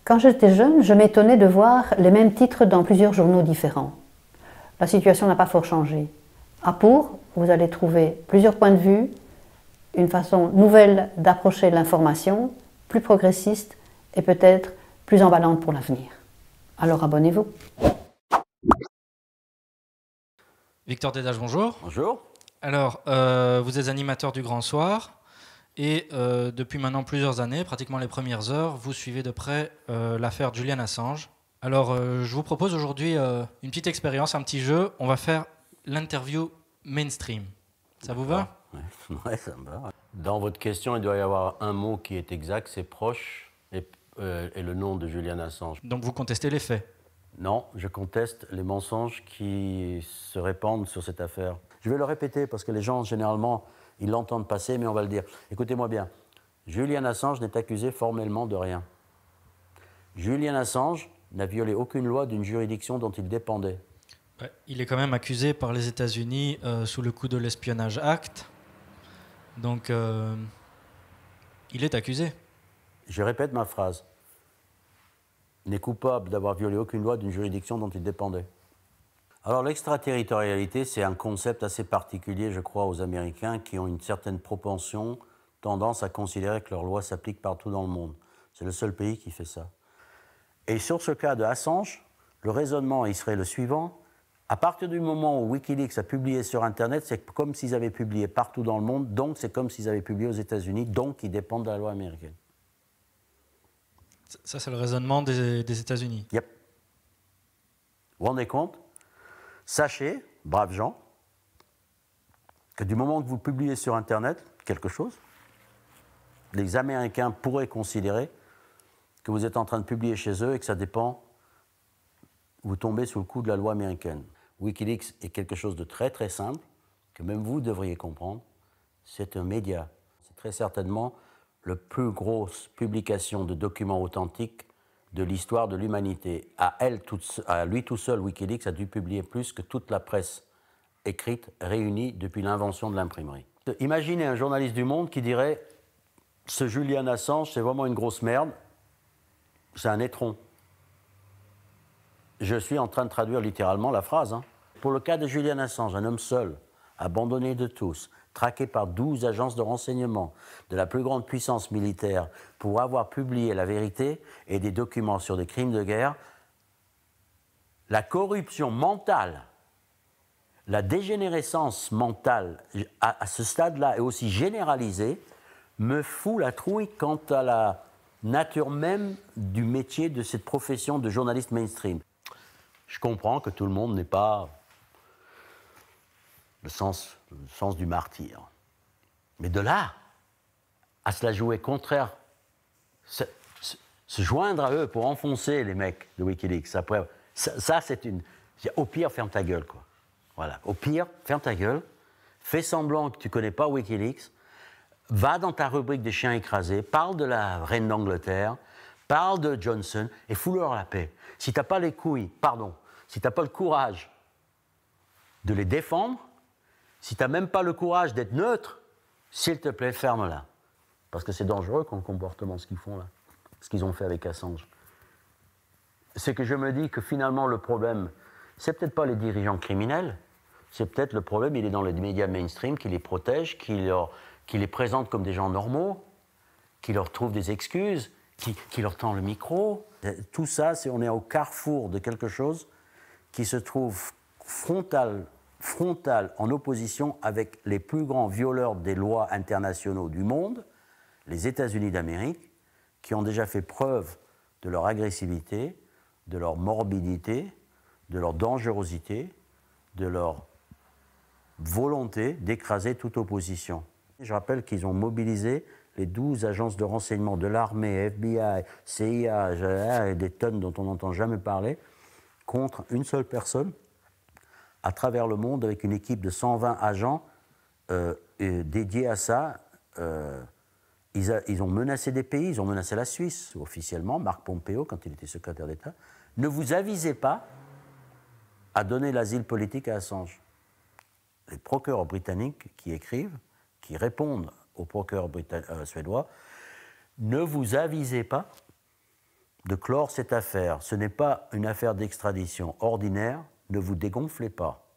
Quand j'étais jeune, je m'étonnais de voir les mêmes titres dans plusieurs journaux différents. La situation n'a pas fort changé. À Pour, vous allez trouver plusieurs points de vue, une façon nouvelle d'approcher l'information, plus progressiste et peut-être plus emballante pour l'avenir. Alors abonnez-vous. Victor Dédage, bonjour. Bonjour. Alors, vous êtes animateur du Grand Soir et depuis maintenant plusieurs années, pratiquement les premières heures, vous suivez de près l'affaire Julian Assange. Alors, je vous propose aujourd'hui une petite expérience, un petit jeu. On va faire l'interview mainstream. Ça vous va ? Ouais, ça me va. Dans votre question, il doit y avoir un mot qui est exact, c'est proche, et le nom de Julian Assange. Donc vous contestez les faits ? Non, je conteste les mensonges qui se répandent sur cette affaire. Je vais le répéter parce que les gens, généralement, ils l'entendent passer, mais on va le dire. Écoutez-moi bien, Julian Assange n'est accusé formellement de rien. Julian Assange n'a violé aucune loi d'une juridiction dont il dépendait. Il est quand même accusé par les États-Unis sous le coup de l'Espionnage Act. Donc, il est accusé. Je répète ma phrase. N'est coupable d'avoir violé aucune loi d'une juridiction dont il dépendait. Alors l'extraterritorialité, c'est un concept assez particulier, je crois, aux Américains qui ont une certaine propension, tendance à considérer que leurs lois s'appliquent partout dans le monde. C'est le seul pays qui fait ça. Et sur ce cas de Assange, le raisonnement il serait le suivant. À partir du moment où Wikileaks a publié sur Internet, c'est comme s'ils avaient publié partout dans le monde, donc c'est comme s'ils avaient publié aux États-Unis, donc ils dépendent de la loi américaine. Ça, c'est le raisonnement des États-Unis. Yep. Vous vous rendez compte ? Sachez, braves gens, que du moment que vous publiez sur Internet quelque chose, les Américains pourraient considérer que vous êtes en train de publier chez eux et que ça dépend, vous tombez sous le coup de la loi américaine. Wikileaks est quelque chose de très très simple, que même vous devriez comprendre. C'est un média. C'est très certainement la plus grosse publication de documents authentiques de l'histoire de l'humanité. À lui tout seul, Wikileaks a dû publier plus que toute la presse écrite réunie depuis l'invention de l'imprimerie. Imaginez un journaliste du Monde qui dirait « Ce Julian Assange, c'est vraiment une grosse merde, c'est un étron ». Je suis en train de traduire littéralement la phrase. Pour le cas de Julian Assange, un homme seul, abandonné de tous, traqué par 12 agences de renseignement de la plus grande puissance militaire pour avoir publié la vérité et des documents sur des crimes de guerre, la corruption mentale, la dégénérescence mentale à ce stade-là est aussi généralisée, me fout la trouille quant à la nature même du métier de cette profession de journaliste mainstream. Je comprends que tout le monde n'ait pas le sens du martyr. Mais de là à se la jouer contraire, se joindre à eux pour enfoncer les mecs de Wikileaks, ça c'est une... Au pire, ferme ta gueule, quoi. Voilà. Au pire, ferme ta gueule, fais semblant que tu ne connais pas Wikileaks, va dans ta rubrique des chiens écrasés, parle de la reine d'Angleterre, parle de Johnson et fous-leur la paix. Si tu n'as pas les couilles, si tu n'as pas le courage de les défendre, si tu n'as même pas le courage d'être neutre, s'il te plaît, ferme-la. Parce que c'est dangereux comme comportement, ce qu'ils font là, ce qu'ils ont fait avec Assange. C'est que je me dis que finalement, le problème, c'est peut-être pas les dirigeants criminels, c'est peut-être le problème, il est dans les médias mainstream qui les protègent, qui les présentent comme des gens normaux, qui leur trouvent des excuses, qui leur tend le micro. Tout ça, on est au carrefour de quelque chose qui se trouve frontal en opposition avec les plus grands violeurs des lois internationaux du monde, les États-Unis d'Amérique, qui ont déjà fait preuve de leur agressivité, de leur morbidité, de leur dangerosité, de leur volonté d'écraser toute opposition. Je rappelle qu'ils ont mobilisé les 12 agences de renseignement de l'armée, FBI, CIA, et des tonnes dont on n'entend jamais parler, contre une seule personne, à travers le monde, avec une équipe de 120 agents dédiés à ça. Ils ont menacé des pays, ils ont menacé la Suisse, officiellement, Marc Pompeo, quand il était secrétaire d'État. Ne vous avisez pas à donner l'asile politique à Assange. Les procureurs britanniques qui écrivent, qui répondent aux procureurs suédois, ne vous avisez pas clore cette affaire. Ce n'est pas une affaire d'extradition ordinaire, ne vous dégonflez pas.